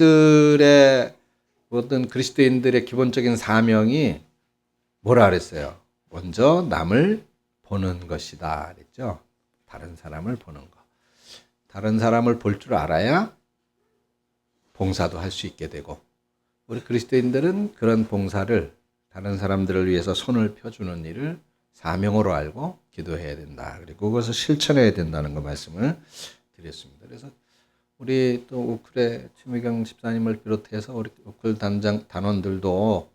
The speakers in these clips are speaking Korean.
들의 모든 그리스도인들의 기본적인 사명이 뭐라 그랬어요? 먼저 남을 보는 것이다 그랬죠. 다른 사람을 보는 거. 다른 사람을 볼 줄 알아야 봉사도 할 수 있게 되고, 우리 그리스도인들은 그런 봉사를 다른 사람들을 위해서 손을 펴주는 일을 사명으로 알고 기도해야 된다. 그리고 그것을 실천해야 된다는 거 말씀을 드렸습니다. 그래서 우리 또 우클의 최미경 집사님을 비롯해서 우리 우클 단원들도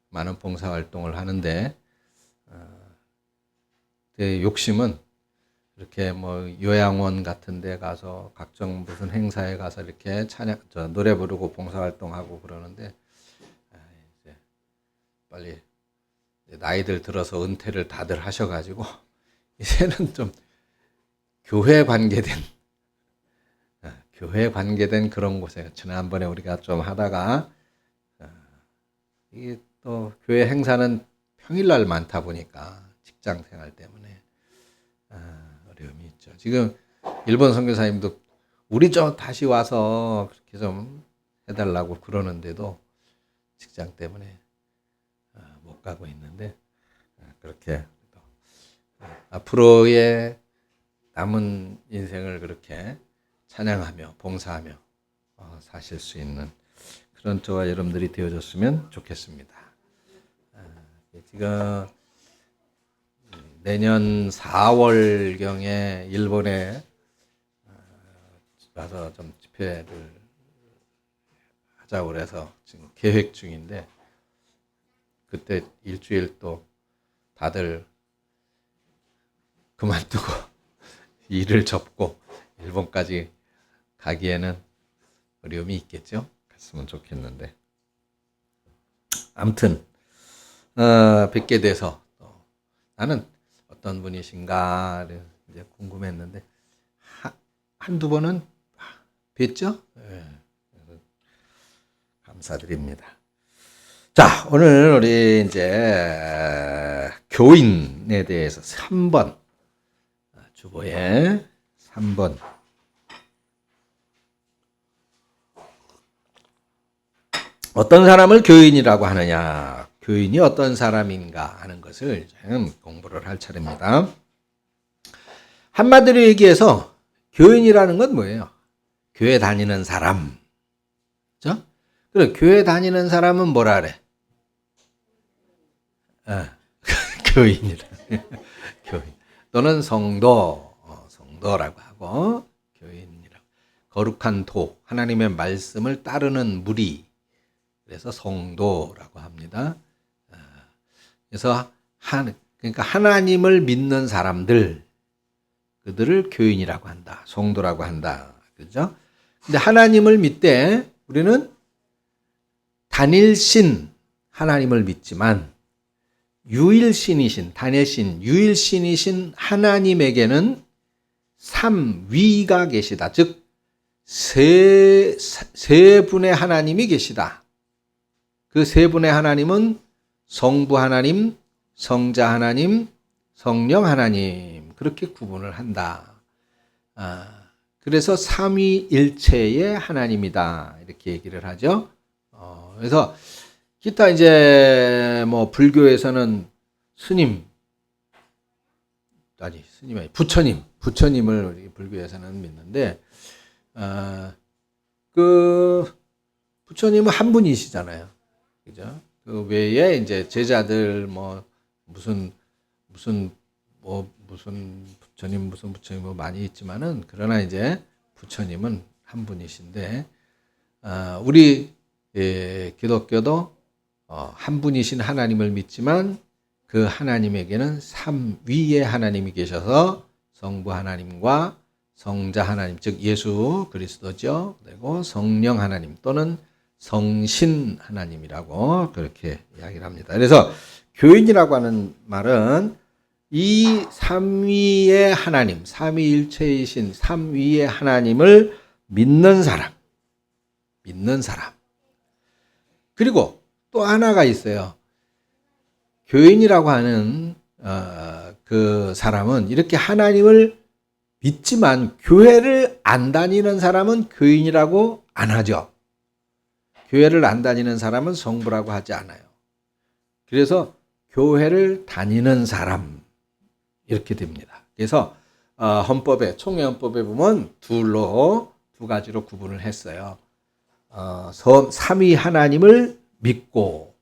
많은 봉사 활동을 하는데, 제 욕심은 이렇게 뭐 요양원 같은 데 가서 각종 무슨 행사에 가서 이렇게 노래 부르고 봉사 활동하고 그러는데, 이제 빨리 나이들 들어서 은퇴를 다들 하셔가지고 이제는 좀 교회 관계된 그런 곳에, 지난번에 우리가 좀 하다가 이게 또 교회 행사는 평일날 많다 보니까 직장 생활 때문에 어려움이 있죠. 지금 일본 선교사님도 우리 좀 다시 와서 그렇게 좀 해달라고 그러는데도 직장 때문에 못 가고 있는데, 그렇게 앞으로의 남은 인생을 그렇게 찬양하며 봉사하며 사실 수 있는 그런 저와 여러분들이 되어줬으면 좋겠습니다. 지금 내년 4월경에 일본에 가서 좀 집회를 하자고 그래서 지금 계획 중인데, 그때 일주일 또 다들 그만두고 일을 접고 일본까지 가기에는 어려움이 있겠죠. 갔으면 좋겠는데, 아무튼 뵙게 돼서 또 나는 어떤 분이신가를 이제 궁금했는데 한두 번은 뵀죠. 네. 감사드립니다. 자, 오늘 우리 이제 교인에 대해서 3번, 주보에 3번. 어떤 사람을 교인이라고 하느냐, 교인이 어떤 사람인가 하는 것을 지금 공부를 할 차례입니다. 한마디로 얘기해서 교인이라는 건 뭐예요? 교회 다니는 사람. 그렇죠? 그래, 교회 다니는 사람은 뭐라 그래? 교인이라. 교인. 또는 성도라고 하고, 교인이라고. 거룩한 도, 하나님의 말씀을 따르는 무리. 그래서 성도라고 합니다. 그래서 그러니까 하나님을 믿는 사람들, 그들을 교인이라고 한다. 성도라고 한다. 그죠? 근데 하나님을 믿되 우리는 단일신 하나님을 믿지만, 유일신이신, 단일신, 유일신이신 하나님에게는 삼위가 계시다. 즉, 세 분의 하나님이 계시다. 그 세 분의 하나님은 성부 하나님, 성자 하나님, 성령 하나님, 그렇게 구분을 한다. 그래서 삼위일체의 하나님이다, 이렇게 얘기를 하죠. 그래서 기타 이제 뭐 불교에서는 부처님을 우리 불교에서는 믿는데, 그 부처님은 한 분이시잖아요. 그죠? 그 외에 이제 제자들 무슨 부처님 뭐 많이 있지만은, 그러나 이제 부처님은 한 분이신데, 우리 기독교도 한 분이신 하나님을 믿지만 그 하나님에게는 삼위의 하나님이 계셔서 성부 하나님과 성자 하나님, 즉 예수 그리스도죠. 그리고 성령 하나님 또는 성신 하나님이라고 그렇게 이야기를 합니다. 그래서 교인이라고 하는 말은 이 삼위의 하나님, 삼위일체이신 삼위의 하나님을 믿는 사람. 그리고 또 하나가 있어요. 교인이라고 하는 그 사람은 이렇게 하나님을 믿지만 교회를 안 다니는 사람은 교인이라고 안 하죠. 교회를 안 다니는 사람은 성부라고 하지 않아요. 그래서 교회를 다니는 사람 이렇게 됩니다. 그래서 헌법에 총회헌법에 보면 두 가지로 구분을 했어요. 삼위 하나님을 믿고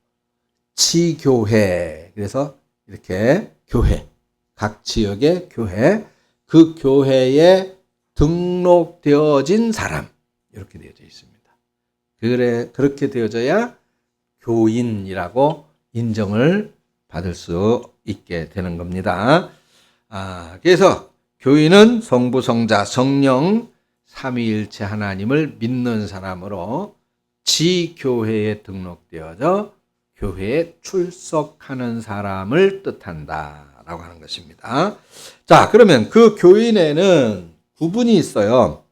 지교회, 그래서 이렇게 교회, 각 지역의 교회, 그 교회에 등록되어진 사람 이렇게 되어져 있습니다. 그렇게 되어져야 교인이라고 인정을 받을 수 있게 되는 겁니다. 그래서 교인은 성부, 성자, 성령 삼위일체 하나님을 믿는 사람으로 지교회에 등록되어져 교회에 출석하는 사람을 뜻한다라고 하는 것입니다. 자, 그러면 그 교인에는 구분이 있어요.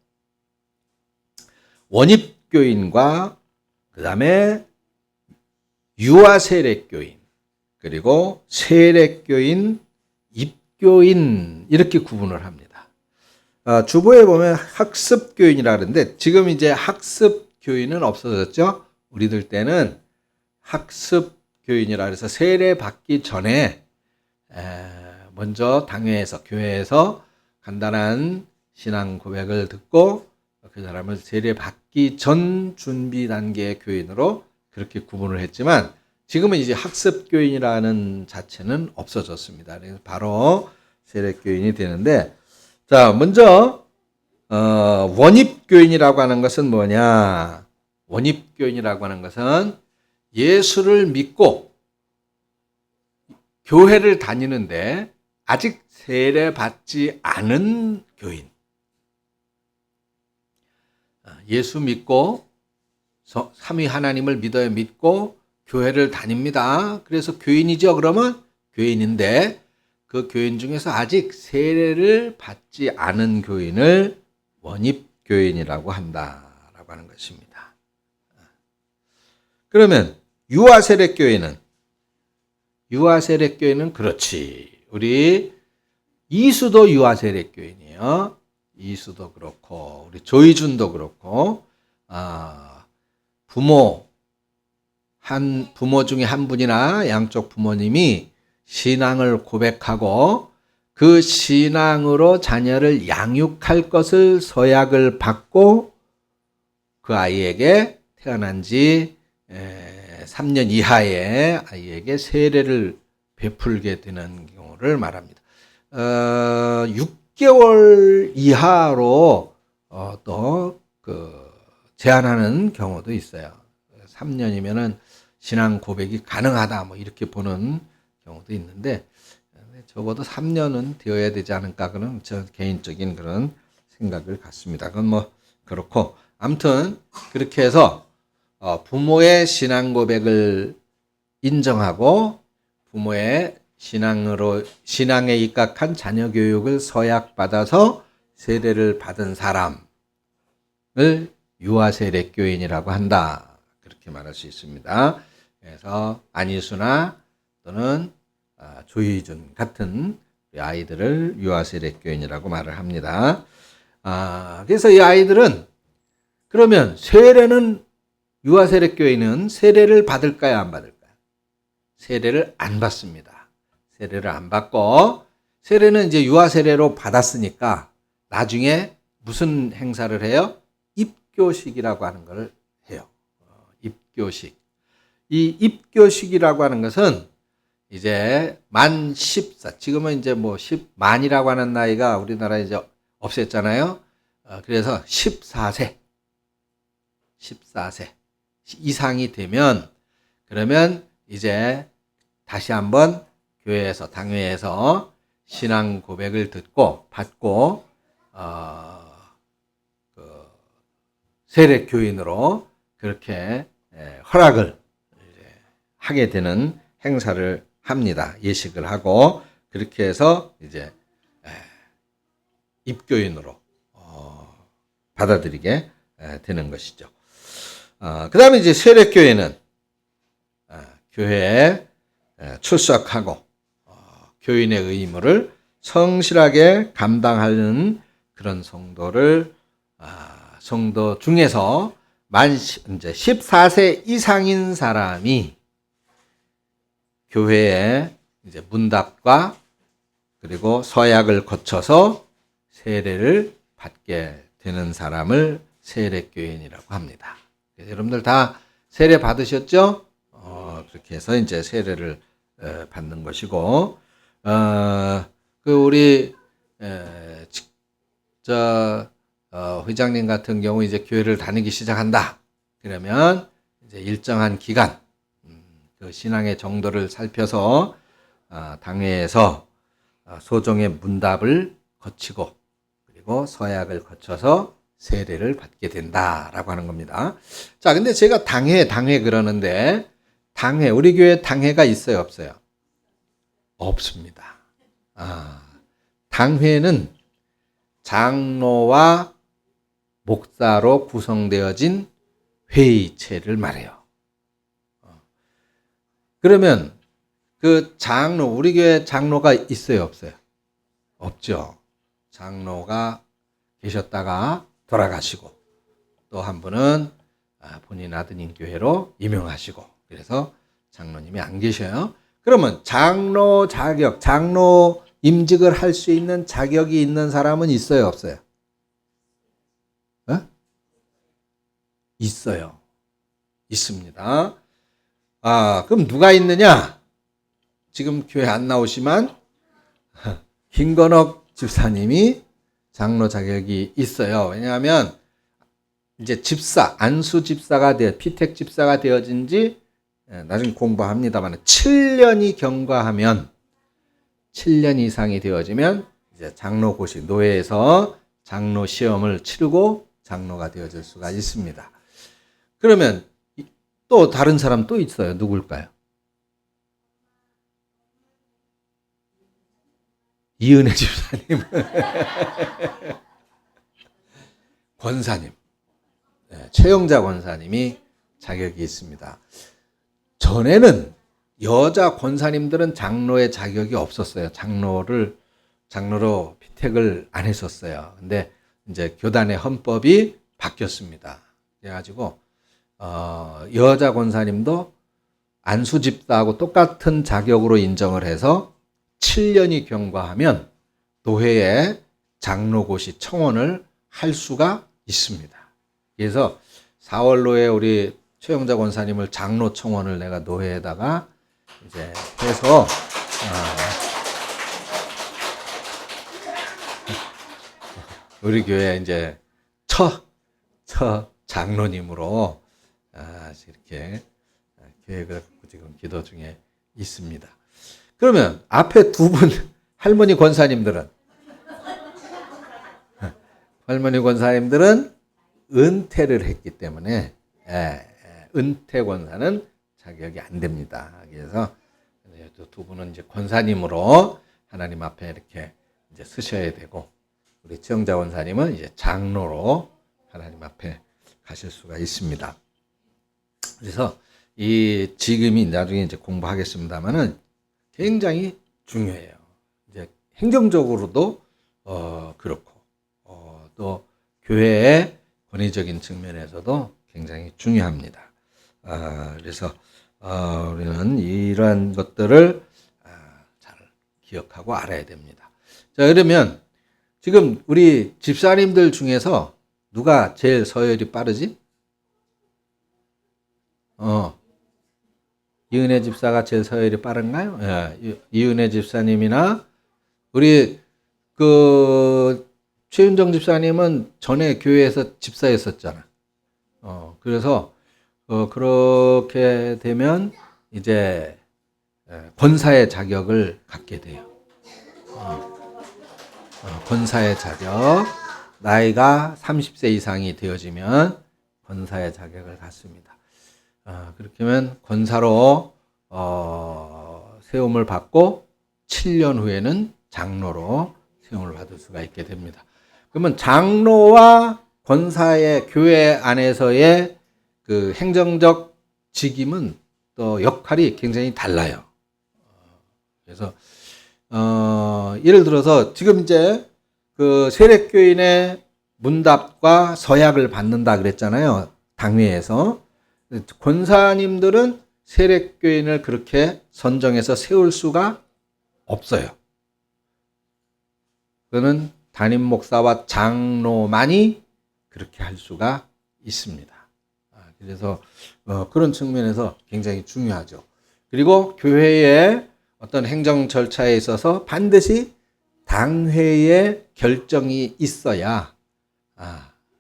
원입교인과 그 다음에 유아세례교인, 그리고 세례교인, 입교인 이렇게 구분을 합니다. 주보에 보면 학습교인이라 그러는데 지금 이제 학습교인은 없어졌죠. 우리들 때는 학습교인이라 그래서 세례 받기 전에 먼저 당회에서 교회에서 간단한 신앙 고백을 듣고 그 사람을 세례 받기 전 준비 단계의 교인으로 그렇게 구분을 했지만 지금은 이제 학습교인이라는 자체는 없어졌습니다. 그래서 바로 세례교인이 되는데, 자, 먼저 원입교인이라고 하는 것은 뭐냐? 원입교인이라고 하는 것은 예수를 믿고 교회를 다니는데 아직 세례 받지 않은 교인. 예수 믿고 삼위 하나님을 믿고 교회를 다닙니다. 그래서 교인이죠. 그러면 교인인데 그 교인 중에서 아직 세례를 받지 않은 교인을 원입교인이라고 한다라고 하는 것입니다. 그러면 유아세례교인은 그렇지. 우리 이수도 유아세례교인이에요. 이수도 그렇고 우리 조이준도 그렇고 부모 중에 한 분이나 양쪽 부모님이 신앙을 고백하고 그 신앙으로 자녀를 양육할 것을 서약을 받고 그 아이에게 태어난 지 3년 이하의 아이에게 세례를 베풀게 되는 경우를 말합니다. 6개월 이하로 또 제한하는 경우도 있어요. 3년이면은 신앙 고백이 가능하다 뭐 이렇게 보는 경우도 있는데 적어도 3년은 되어야 되지 않을까 그런 저 개인적인 그런 생각을 갖습니다. 그건 뭐 그렇고 아무튼 그렇게 해서 부모의 신앙 고백을 인정하고 부모의 신앙에 입각한 자녀 교육을 서약받아서 세례를 받은 사람을 유아세례교인이라고 한다. 그렇게 말할 수 있습니다. 그래서 안희수나 또는 조희준 같은 아이들을 유아세례교인이라고 말을 합니다. 그래서 이 아이들은 그러면 유아세례교인은 세례를 받을까요, 안 받을까요? 세례를 안 받습니다. 세례를 안 받고 세례는 이제 유아세례로 받았으니까 나중에 무슨 행사를 해요? 입교식이라고 하는 걸 해요. 입교식. 이 입교식이라고 하는 것은 이제 만 14, 지금은 이제 뭐 10만이라고 하는 나이가 우리나라에 이제 없앴잖아요. 그래서 14세 이상이 되면 그러면 이제 다시 한번 교회에서 당회에서 신앙 고백을 받고 세례 교인으로 그렇게 허락을 하게 되는 행사를 합니다. 예식을 하고 그렇게 해서 이제 입교인으로 받아들이게 되는 것이죠. 그 다음에 이제 세례교회는 교회에 출석하고 교인의 의무를 성실하게 감당하는 그런 성도 중에서 이제 14세 이상인 사람이 교회에 이제 문답과 그리고 서약을 거쳐서 세례를 받게 되는 사람을 세례교인이라고 합니다. 여러분들 다 세례 받으셨죠? 그렇게 해서 이제 세례를 받는 것이고, 우리 회장님 같은 경우 이제 교회를 다니기 시작한다. 그러면 이제 일정한 기간, 그 신앙의 정도를 살펴서 당회에서 소정의 문답을 거치고 그리고 서약을 거쳐서 세례를 받게 된다라고 하는 겁니다. 자, 근데 제가 당회 그러는데 우리 교회 당회가 있어요, 없어요? 없습니다. 당회는 장로와 목사로 구성되어진 회의체를 말해요. 그러면 그 우리 교회 장로가 있어요, 없어요? 없죠. 장로가 계셨다가 돌아가시고 또 한 분은 본인 아드님 교회로 임명하시고 그래서 장로님이 안 계셔요. 그러면 장로 자격, 장로 임직을 할 수 있는 자격이 있는 사람은 있어요, 없어요? 있어요. 있습니다. 그럼 누가 있느냐? 지금 교회 안 나오시만 김건옥 집사님이 장로 자격이 있어요. 왜냐하면 이제 안수 집사가 피택 집사가 되어진 지 나중에 공부합니다만 7년이 경과하면 7년 이상이 되어지면 이제 장로고시 노회에서 장로 시험을 치르고 장로가 되어질 수가 있습니다. 그러면 또 다른 사람 또 있어요. 누굴까요? 이은혜 집사님. 권사님. 최영자 권사님이 자격이 있습니다. 전에는 여자 권사님들은 장로의 자격이 없었어요. 장로로 피택을 안 했었어요. 근데 이제 교단의 헌법이 바뀌었습니다. 그래가지고 여자 권사님도 안수 집사하고 똑같은 자격으로 인정을 해서 7년이 경과하면 노회에 장로고시 청원을 할 수가 있습니다. 그래서 4월 노회 우리 최영자 권사님을 장로 청원을 내가 노회에다가 이제 해서 우리 교회 이제 첫 장로님으로 이렇게 계획을 갖고 지금 기도 중에 있습니다. 그러면 앞에 두 분 할머니 권사님들은 은퇴를 했기 때문에 은퇴 권사는 자격이 안 됩니다. 그래서 두 분은 이제 권사님으로 하나님 앞에 이렇게 이제 쓰셔야 되고 우리 최영자 권사님은 이제 장로로 하나님 앞에 가실 수가 있습니다. 그래서 이 지금이 나중에 이제 공부하겠습니다만은 굉장히 중요해요. 이제 행정적으로도 그렇고 또 교회의 권위적인 측면에서도 굉장히 중요합니다. 그래서 우리는 이러한 것들을 잘 기억하고 알아야 됩니다. 자, 그러면 지금 우리 집사님들 중에서 누가 제일 서열이 빠르지? 이은혜 집사가 제일 서열이 빠른가요? 예, 이은혜 집사님이나 우리 최윤정 집사님은 전에 교회에서 집사였었잖아. 그래서 그렇게 되면 이제 권사의 자격을 갖게 돼요. 권사의 자격, 나이가 30세 이상이 되어지면 권사의 자격을 갖습니다. 그렇게 하면 권사로 세움을 받고 7년 후에는 장로로 세움을 받을 수가 있게 됩니다. 그러면 장로와 권사의 교회 안에서의 그 행정적 직임은 또 역할이 굉장히 달라요. 그래서 예를 들어서 지금 이제 그 세례교인의 문답과 서약을 받는다 그랬잖아요. 당회에서. 권사님들은 세력교인을 그렇게 선정해서 세울 수가 없어요. 그거는 담임 목사와 장로만이 그렇게 할 수가 있습니다. 그래서 그런 측면에서 굉장히 중요하죠. 그리고 교회의 어떤 행정 절차에 있어서 반드시 당회의 결정이 있어야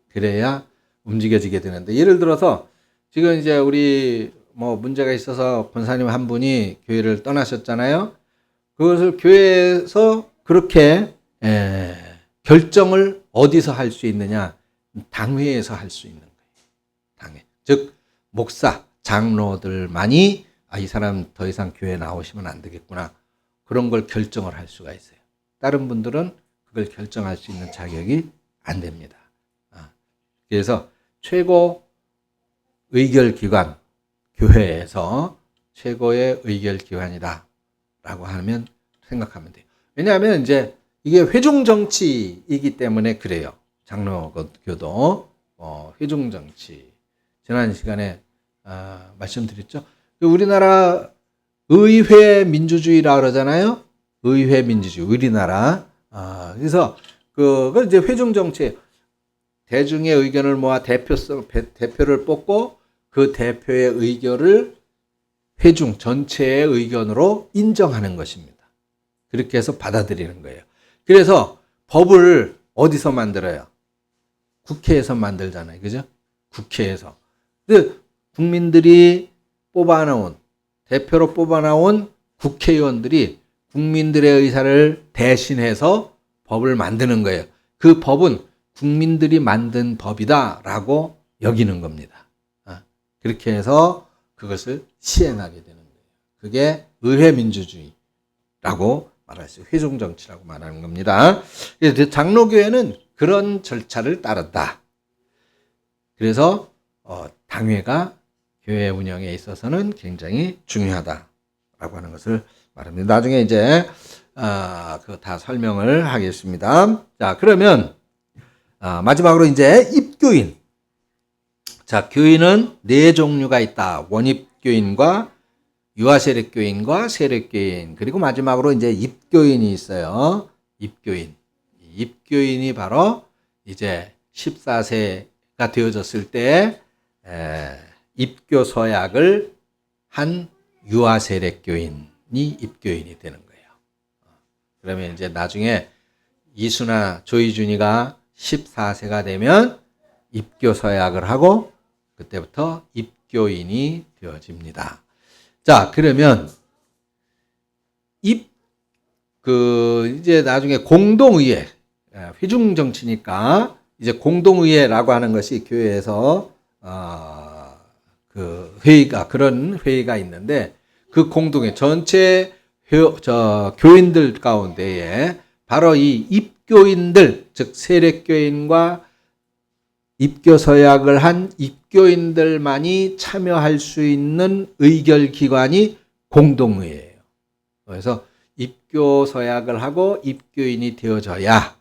그래야 움직여지게 되는데, 예를 들어서 지금 이제 우리 문제가 있어서 권사님 한 분이 교회를 떠나셨잖아요. 그것을 교회에서 그렇게 결정을 어디서 할 수 있느냐? 당회에서 할 수 있는 거예요. 당회. 즉 목사, 장로들만이 이 사람 더 이상 교회에 나오시면 안 되겠구나. 그런 걸 결정을 할 수가 있어요. 다른 분들은 그걸 결정할 수 있는 자격이 안 됩니다. 그래서 최고 의결기관, 교회에서 최고의 의결기관이다라고 하면 생각하면 돼요. 왜냐하면 이제 이게 회중정치이기 때문에 그래요. 장로교도 회중정치. 지난 시간에 말씀드렸죠. 우리나라 의회 민주주의라 그러잖아요. 의회 민주주의, 우리나라. 그래서 그걸 이제 회중정치. 대중의 의견을 모아 대표를 뽑고 그 대표의 의견을 회중 전체의 의견으로 인정하는 것입니다. 그렇게 해서 받아들이는 거예요. 그래서 법을 어디서 만들어요? 국회에서 만들잖아요. 그죠? 국회에서. 국민들이 뽑아놓은, 대표로 뽑아놓은 국회의원들이 국민들의 의사를 대신해서 법을 만드는 거예요. 그 법은 국민들이 만든 법이다라고 여기는 겁니다. 그렇게 해서 그것을 시행하게 되는 거예요. 그게 의회 민주주의라고 말할 수 있어요. 회중정치라고 말하는 겁니다. 그래서 장로교회는 그런 절차를 따른다. 그래서 당회가 교회 운영에 있어서는 굉장히 중요하다라고 하는 것을 말합니다. 나중에 이제 그거 다 설명을 하겠습니다. 자, 그러면 마지막으로 이제 입교인. 자, 교인은 네 종류가 있다. 원입교인과 유아세력교인과 세력교인, 그리고 마지막으로 이제 입교인이 있어요. 입교인. 입교인이 바로 이제 14세가 되어졌을 때 입교 서약을 한 유아세력교인이 입교인이 되는 거예요. 그러면 이제 나중에 이수나 조이준이가 14세가 되면 입교 서약을 하고 그때부터 입교인이 되어집니다. 자, 그러면 이제 나중에 공동의회, 회중정치니까 이제 공동의회라고 하는 것이 교회에서 그런 회의가 있는데, 그 공동회 전체 교인들 가운데에 바로 이 입교인들, 즉 세력교인과 입교 서약을 한 입교인들만이 참여할 수 있는 의결기관이 공동의회예요. 그래서 입교 서약을 하고 입교인이 되어져야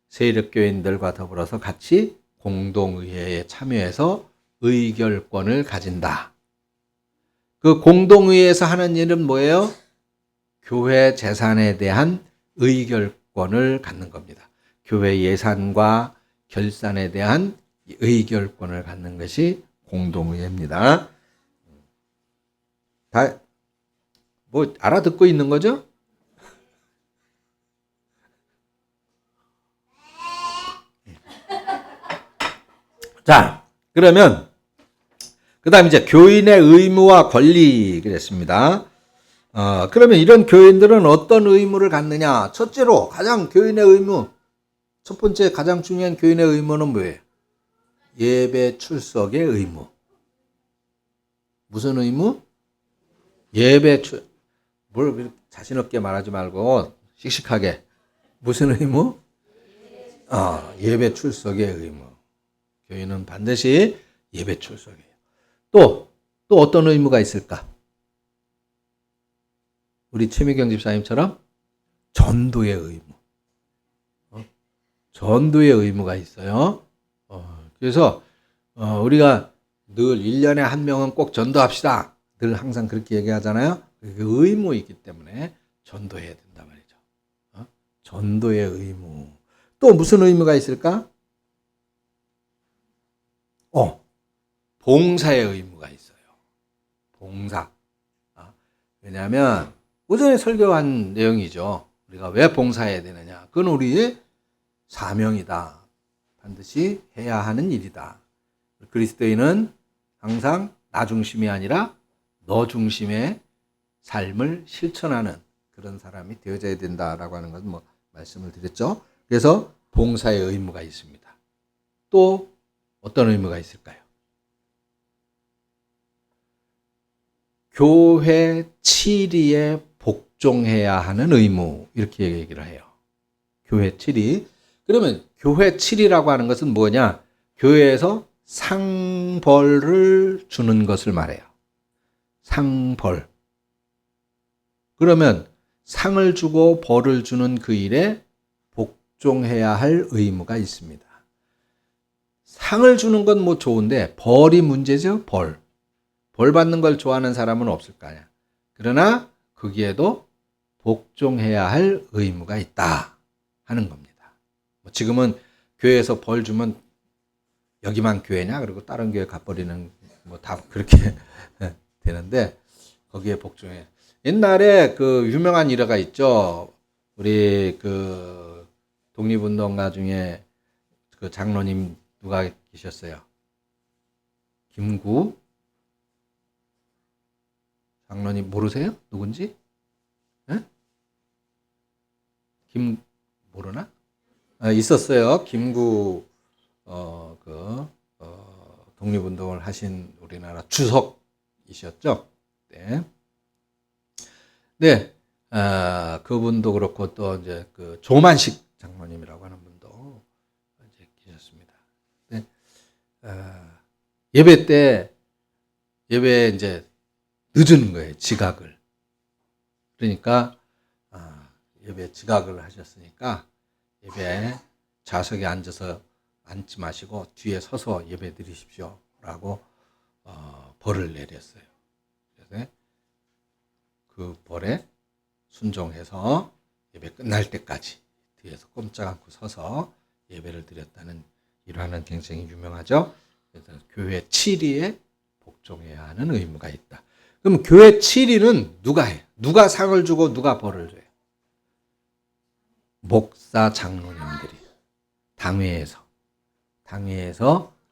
세력교인들과 더불어서 같이 공동의회에 참여해서 의결권을 가진다. 그 공동의회에서 하는 일은 뭐예요? 교회 재산에 대한 의결권을 갖는 겁니다. 교회 예산과 결산에 대한 의결권을 갖는 것이 공동의회입니다. 다 알아듣고 있는 거죠? 자, 그러면 그다음 이제 교인의 의무와 권리 그랬습니다. 그러면 이런 교인들은 어떤 의무를 갖느냐? 첫째로 가장 교인의 의무, 첫 번째 가장 중요한 교인의 의무는 뭐예요? 예배 출석의 의무. 무슨 의무? 뭘 자신 없게 말하지 말고 씩씩하게. 무슨 의무? 예배 출석의 의무. 교인은 반드시 예배 출석이에요. 또 어떤 의무가 있을까? 우리 최미경 집사님처럼 전도의 의무. 전도의 의무가 있어요. 그래서 우리가 늘 1년에 한 명은 꼭 전도합시다. 늘 항상 그렇게 얘기하잖아요. 그게 의무이기 때문에 전도해야 된단 말이죠. 전도의 의무. 또 무슨 의무가 있을까? 봉사의 의무가 있어요. 봉사. 왜냐하면 오전에 설교한 내용이죠. 우리가 왜 봉사해야 되느냐. 그건 우리의 사명이다. 반드시 해야 하는 일이다. 그리스도인은 항상 나 중심이 아니라 너 중심의 삶을 실천하는 그런 사람이 되어져야 된다라고 하는 것은 말씀을 드렸죠. 그래서 봉사의 의무가 있습니다. 또 어떤 의무가 있을까요? 교회 치리에 복종해야 하는 의무, 이렇게 얘기를 해요. 교회 치리. 그러면 교회 치리라고 하는 것은 뭐냐? 교회에서 상벌을 주는 것을 말해요. 상벌. 그러면 상을 주고 벌을 주는 그 일에 복종해야 할 의무가 있습니다. 상을 주는 건 좋은데 벌이 문제죠. 벌 받는 걸 좋아하는 사람은 없을 거 아니야. 그러나 거기에도 복종해야 할 의무가 있다 하는 겁니다. 지금은 교회에서 벌 주면 여기만 교회냐? 그리고 다른 교회 가버리는 다 그렇게 되는데 거기에 복종해. 옛날에 그 유명한 일화가 있죠. 우리 그 독립운동가 중에 그 장로님 누가 계셨어요? 김구 장로님 모르세요? 누군지? 네? 모르나? 있었어요. 김구 독립운동을 하신 우리나라 주석이셨죠. 네. 네. 그분도 그렇고 또 이제 그 조만식 장로님이라고 하는 분도 이제 계셨습니다. 네. 예배 때 예배에 이제 늦은 거예요. 지각을. 그러니까 예배 지각을 하셨으니까 예배 좌석에 앉지 마시고 뒤에 서서 예배 드리십시오 라고 벌을 내렸어요. 그래서 그 벌에 순종해서 예배 끝날 때까지 뒤에서 꼼짝 않고 서서 예배를 드렸다는 일화는 굉장히 유명하죠. 그래서 교회 치리에 복종해야 하는 의무가 있다. 그럼 교회 치리는 누가 해요? 누가 상을 주고 누가 벌을 줘요? 목사 장로님들이 당회에서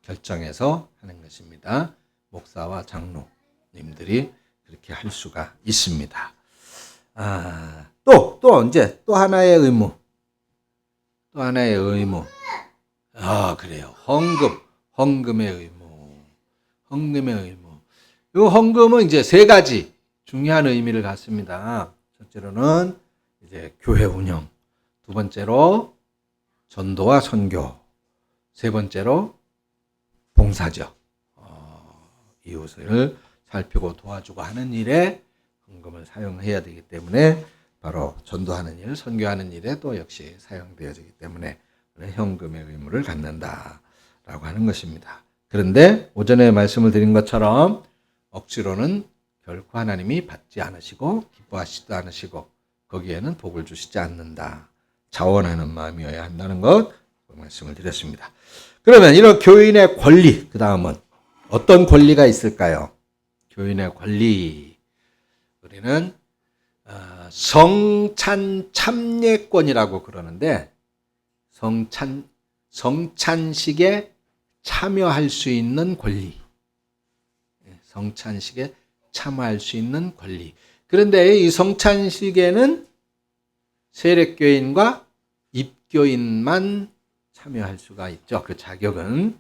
결정해서 하는 것입니다. 목사와 장로님들이 그렇게 할 수가 있습니다. 또 하나의 의무. 그래요. 헌금의 의무. 이 헌금은 이제 세 가지 중요한 의미를 갖습니다. 첫째로는 이제 교회 운영, 두 번째로 전도와 선교, 세 번째로 봉사죠. 이웃을 살피고 도와주고 하는 일에 헌금을 사용해야 되기 때문에 바로 전도하는 일, 선교하는 일에 또 역시 사용되어지기 때문에 헌금의 의무를 갖는다라고 하는 것입니다. 그런데 오전에 말씀을 드린 것처럼 억지로는 결코 하나님이 받지 않으시고 기뻐하시지도 않으시고 거기에는 복을 주시지 않는다. 자원하는 마음이어야 한다는 것 말씀을 드렸습니다. 그러면 이런 교인의 권리, 그 다음은 어떤 권리가 있을까요? 교인의 권리. 우리는 성찬 참례권이라고 그러는데 성찬식에 참여할 수 있는 권리. 성찬식에 참여할 수 있는 권리. 그런데 이 성찬식에는 세례교인과 입교인만 참여할 수가 있죠. 그 자격은.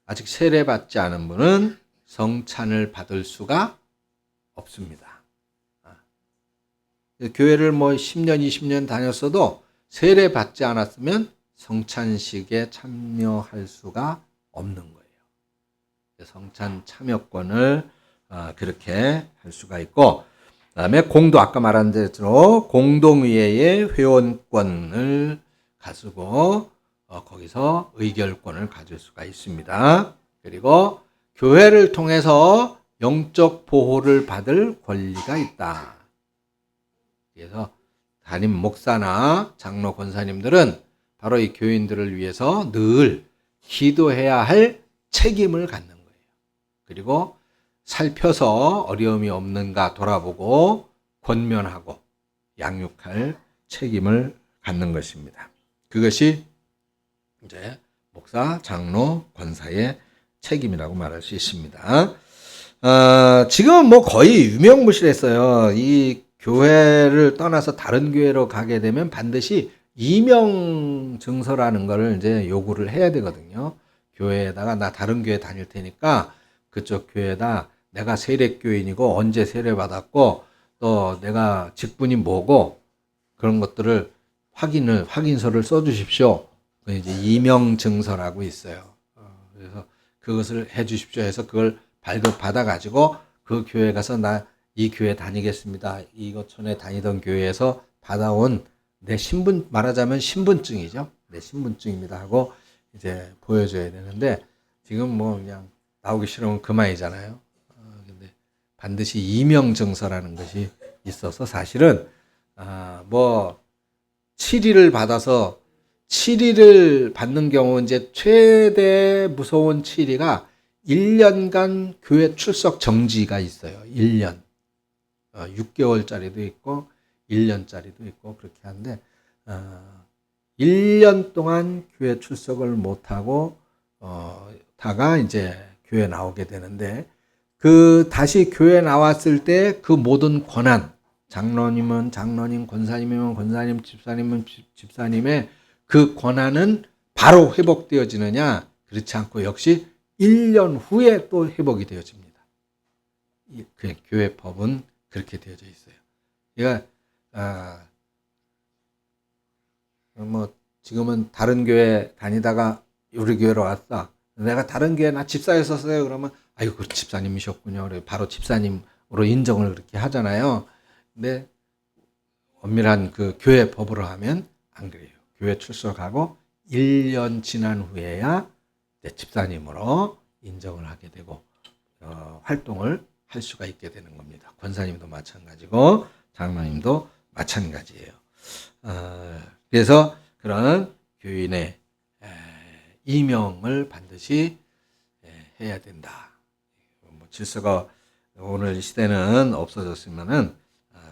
아직 세례받지 않은 분은 성찬을 받을 수가 없습니다. 교회를 10년, 20년 다녔어도 세례받지 않았으면 성찬식에 참여할 수가 없는 거예요. 성찬 참여권을 그렇게 할 수가 있고, 그 다음에 아까 말한 대로 공동의회의 회원권을 가지고 거기서 의결권을 가질 수가 있습니다. 그리고 교회를 통해서 영적 보호를 받을 권리가 있다. 그래서 담임 목사나 장로 권사님들은 바로 이 교인들을 위해서 늘 기도해야 할 책임을 갖는 거예요. 그리고 살펴서 어려움이 없는가 돌아보고 권면하고 양육할 책임을 갖는 것입니다. 그것이 이제 목사, 장로, 권사의 책임이라고 말할 수 있습니다. 지금은 뭐 거의 유명무실했어요. 이 교회를 떠나서 다른 교회로 가게 되면 반드시 이명 증서라는 거를 이제 요구를 해야 되거든요. 교회에다가 나 다른 교회 다닐 테니까 그쪽 교회에다 내가 세례교인이고 언제 세례받았고 또 내가 직분이 뭐고 그런 것들을 확인서를 써주십시오. 이제 이명 증서라고 있어요. 그래서 그것을 해 주십시오 해서 그걸 발급받아 가지고 그 교회 가서 나 이 교회 다니겠습니다. 이것촌에 다니던 교회에서 받아온 내 신분, 말하자면 신분증이죠. 내 신분증입니다 하고 이제 보여줘야 되는데 지금 뭐 그냥 나오기 싫으면 그만이잖아요. 근데 반드시 이명 증서라는 것이 있어서 사실은 뭐 7일을 받아서 7일을 받는 경우 이제 최대 무서운 7일가 1년간 교회 출석 정지가 있어요. 1년. 6개월짜리도 있고 1년짜리도 있고 그렇게 하는데 1년 동안 교회 출석을 못하고 다가 이제 교회 나오게 되는데 그 다시 교회 나왔을 때 그 모든 권한 장로님은 장로님, 권사님이면 권사님, 집사님은 집사님의 그 권한은 바로 회복되어지느냐? 그렇지 않고 역시 1년 후에 또 회복이 되어집니다. 그 교회 법은 그렇게 되어져 있어요. 그러니까 뭐 지금은 다른 교회 다니다가 우리 교회로 왔어. 내가 다른 교회 나 집사였었어요. 그러면 아이고 그 집사님이셨군요. 바로 집사님으로 인정을 그렇게 하잖아요. 근데 엄밀한 그 교회 법으로 하면 안 그래요. 교회 출석하고 1년 지난 후에야 집사님으로 인정을 하게 되고 활동을 할 수가 있게 되는 겁니다. 권사님도 마찬가지고 장로님도 마찬가지예요. 그래서 그런 교인의 이명을 반드시 해야 된다. 뭐 질서가 오늘 시대는 없어졌으면은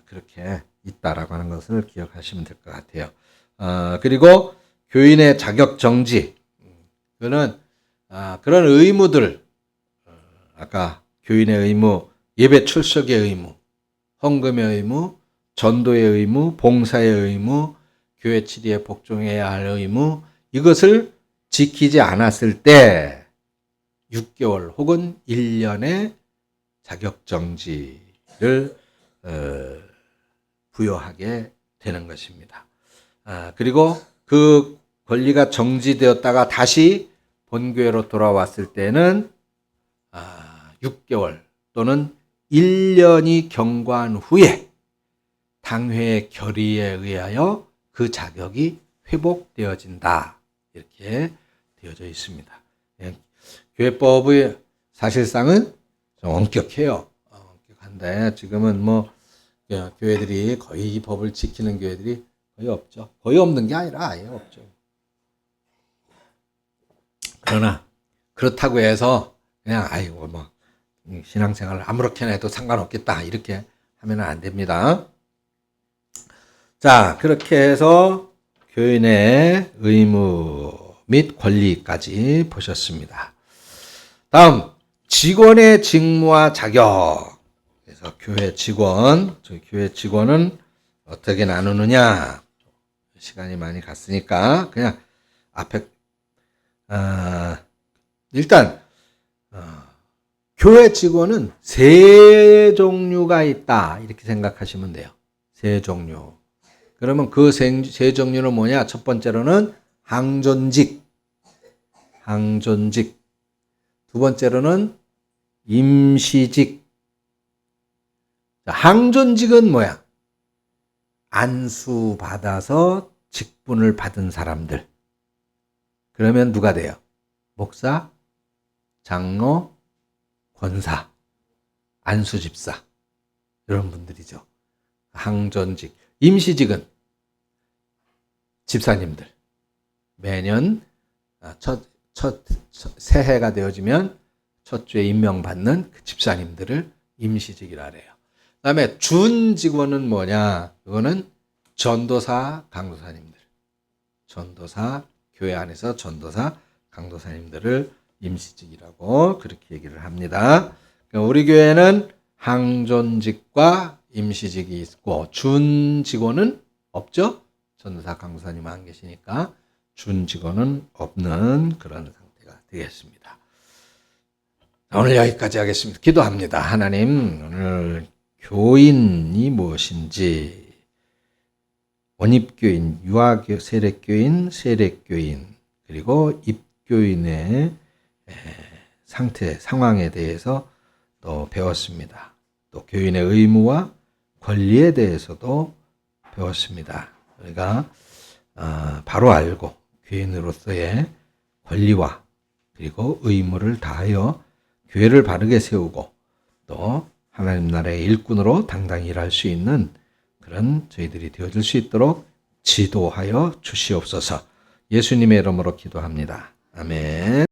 그렇게 있다라고 하는 것을 기억하시면 될 것 같아요. 그리고 교인의 자격 정지, 그거는 그런 의무들, 아까 교인의 의무, 예배 출석의 의무, 헌금의 의무, 전도의 의무, 봉사의 의무, 교회 치리에 복종해야 할 의무, 이것을 지키지 않았을 때 6개월 혹은 1년의 자격 정지를 부여하게 되는 것입니다. 그리고 그 권리가 정지되었다가 다시 본교회로 돌아왔을 때는 6개월 또는 1년이 경과한 후에 당회의 결의에 의하여 그 자격이 회복되어진다. 이렇게 되어져 있습니다. 교회법의 사실상은 좀 엄격해요. 엄격한데 지금은 뭐 교회들이 거의 이 법을 지키는 교회들이 거의 없죠. 거의 없는 게 아니라 아예 없죠. 그러나 그렇다고 해서 그냥 아이고 뭐 신앙생활을 아무렇게나 해도 상관없겠다 이렇게 하면 안 됩니다. 자, 그렇게 해서 교인의 의무 및 권리까지 보셨습니다. 다음 직원의 직무와 자격. 그래서 교회 직원은 어떻게 나누느냐. 시간이 많이 갔으니까 그냥 앞에 일단 교회 직원은 세 종류가 있다 이렇게 생각하시면 돼요. 세 종류. 그러면 그 세 종류는 뭐냐? 첫 번째로는 항존직. 두 번째로는 임시직. 항존직은 뭐야? 안수받아서 직분을 받은 사람들. 그러면 누가 돼요? 목사, 장로, 권사, 안수집사 이런 분들이죠. 항전직, 임시직은 집사님들. 매년 새해가 되어지면 첫 주에 임명받는 그 집사님들을 임시직이라 해요. 그 다음에 준직원은 뭐냐? 이거는 전도사, 강도사님들. 전도사, 교회 안에서 전도사, 강도사님들을 임시직이라고 그렇게 얘기를 합니다. 우리 교회는 항존직과 임시직이 있고 준직원은 없죠? 전도사, 강도사님 안 계시니까 준직원은 없는 그런 상태가 되겠습니다. 오늘 여기까지 하겠습니다. 기도합니다. 하나님, 오늘 교인이 무엇인지, 원입교인, 세례교인, 그리고 입교인의 상태, 상황에 대해서 또 배웠습니다. 또 교인의 의무와 권리에 대해서도 배웠습니다. 우리가 바로 알고 교인으로서의 권리와 그리고 의무를 다하여 교회를 바르게 세우고 또 하나님 나라의 일꾼으로 당당히 일할 수 있는 그런 저희들이 되어줄 수 있도록 지도하여 주시옵소서. 예수님의 이름으로 기도합니다. 아멘.